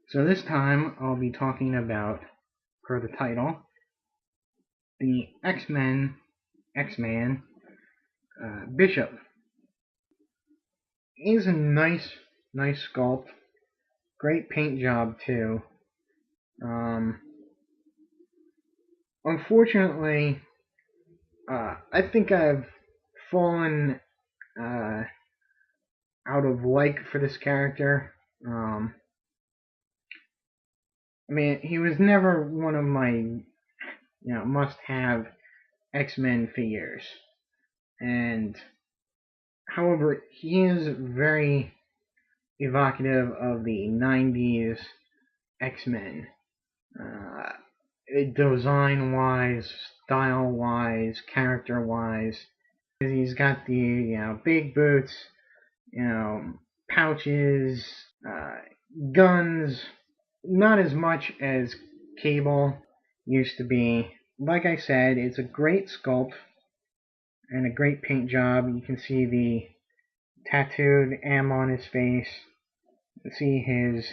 So this time I'll be talking about, per the title, the X-Man Bishop. He's a nice sculpt, great paint job too. Unfortunately, I think I've fallen out of like for this character. I mean, he was never one of my must-have X-Men figures, and however, he is very evocative of the '90s X-Men, design-wise, style-wise, character-wise. He's got the big boots, pouches, guns. Not as much as Cable used to be. Like I said, it's a great sculpt and a great paint job. You can see the tattooed M on his face. You can see his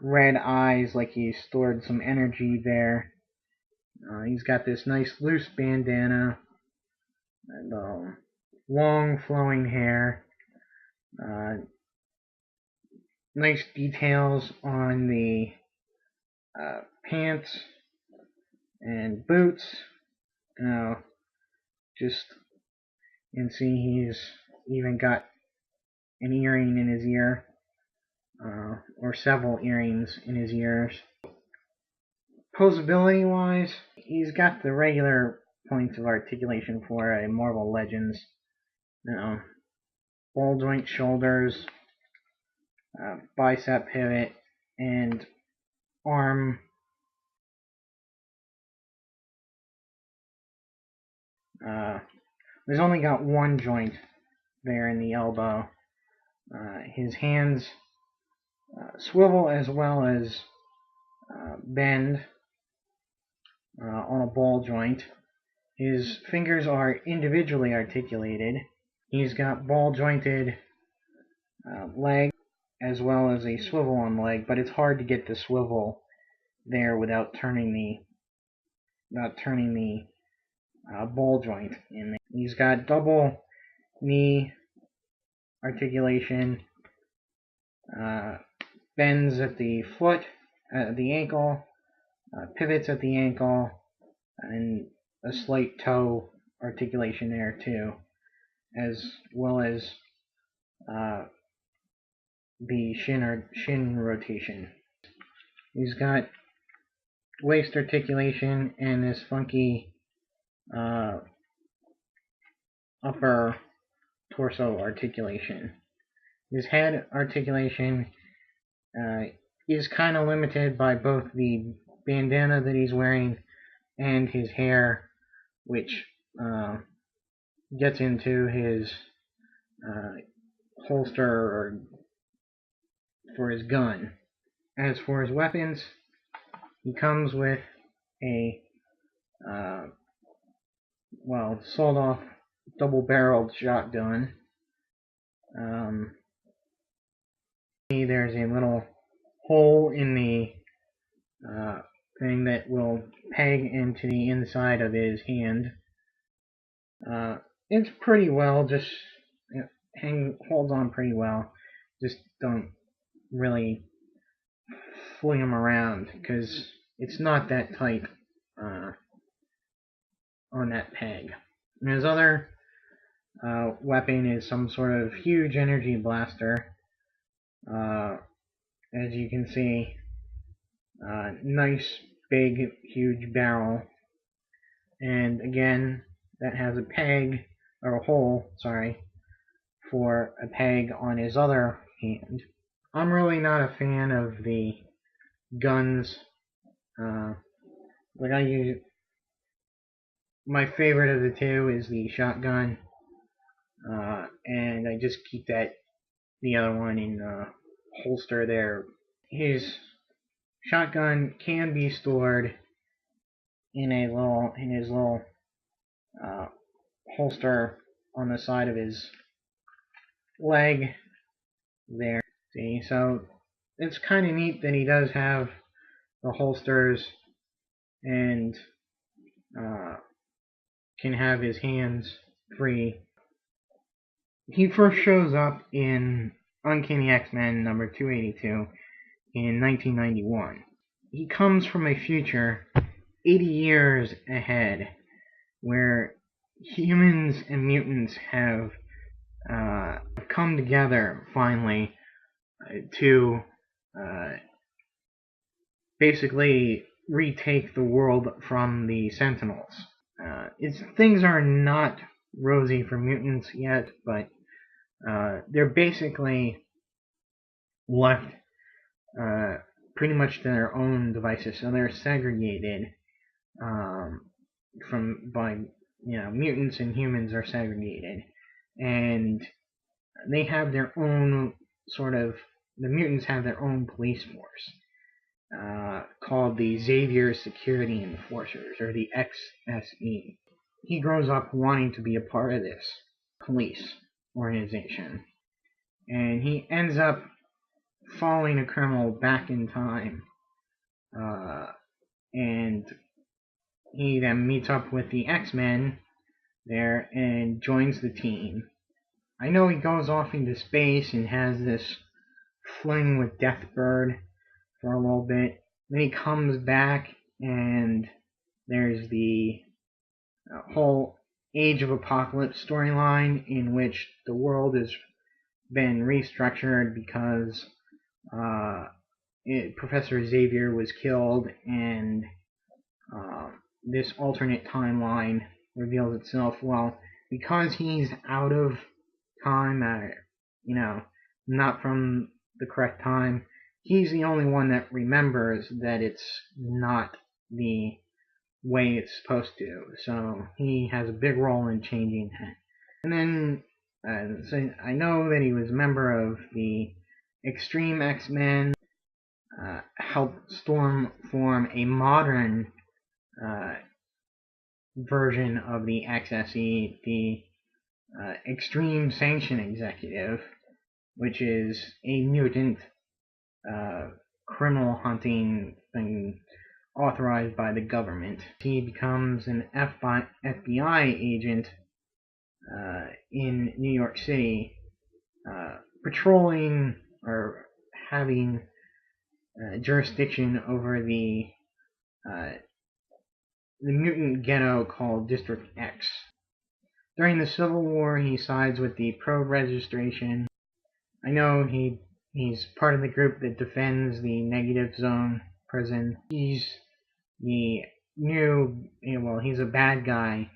red eyes, like he stored some energy there. He's got this nice loose bandana and long flowing hair. Nice details on the pants and boots. Just you can see he's even got an earring in his ear, or several earrings in his ears. Posability wise, he's got the regular points of articulation for a Marvel Legends. Ball joint shoulders, bicep pivot, and arm. There's only got one joint there in the elbow. His hands swivel as well as bend on a ball joint. His fingers are individually articulated. He's got ball jointed leg as well as a swivel on leg, but it's hard to get the swivel there without turning the ball joint in there. He's got double knee articulation, bends at the foot, at the ankle, pivots at the ankle, and a slight toe articulation there too, as well as the shin rotation. He's got waist articulation and this funky upper torso articulation. His head articulation is kind of limited by both the bandana that he's wearing and his hair, which gets into his holster or for his gun. As for his weapons, he comes with a sawed-off double-barreled shotgun. There's a little hole in the thing that will peg into the inside of his hand. It's pretty well, just holds on pretty well. Just don't really fling him around because it's not that tight on that peg. And his other weapon is some sort of huge energy blaster. As you can see, nice big huge barrel, and again that has a peg or a hole, for a peg on his other hand. I'm really not a fan of the guns. My favorite of the two is the shotgun, and I just keep the other one in the holster there. His shotgun can be stored in his little holster on the side of his leg there. See, so it's kind of neat that he does have the holsters and can have his hands free. He first shows up in Uncanny X-Men number 282 in 1991. He comes from a future 80 years ahead where humans and mutants have come together finally to basically retake the world from the Sentinels. Things are not rosy for mutants yet, but they're basically left pretty much to their own devices, so they're segregated mutants and humans are segregated, and they have their own the mutants have their own police force called the Xavier Security Enforcers, or the XSE. He grows up wanting to be a part of this police organization, and he ends up following a criminal back in time, and he then meets up with the X-Men there and joins the team. I know he goes off into space and has this fling with Deathbird for a little bit. Then he comes back and there's the whole Age of Apocalypse storyline in which the world has been restructured because Professor Xavier was killed, and this alternate timeline reveals itself. Well, because he's out of time, not from the correct time, he's the only one that remembers that it's not the way it's supposed to. So he has a big role in changing that. And then, so I know that he was a member of the Extreme X-Men, helped Storm form a modern version of the XSE, the Extreme Sanction Executive, which is a mutant criminal hunting thing authorized by the government. He becomes an FBI agent in New York City, patrolling or having jurisdiction over the mutant ghetto called District X. During the Civil War, he sides with the pro-registration. I know he's part of the group that defends the Negative Zone prison. He's he's a bad guy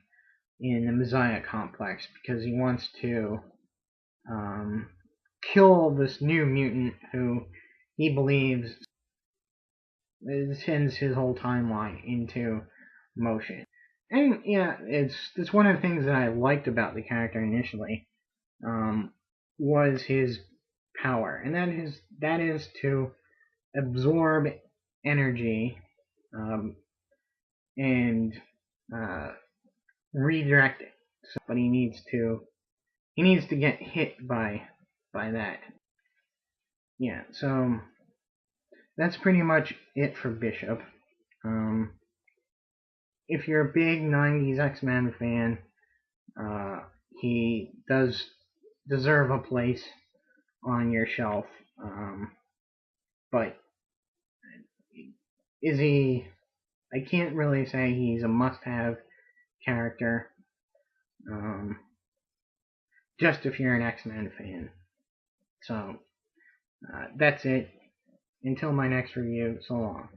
in the Messiah complex because he wants to kill this new mutant who he believes sends his whole timeline into motion. And yeah, it's one of the things that I liked about the character initially, was his power, and that is to absorb energy and redirect it. But he needs to get hit by that. Yeah, so that's pretty much it for Bishop. If you're a big 90s X-Men fan, he does deserve a place on your shelf. But is he... I can't really say he's a must-have character. Just if you're an X-Men fan. So, that's it. Until my next review, so long.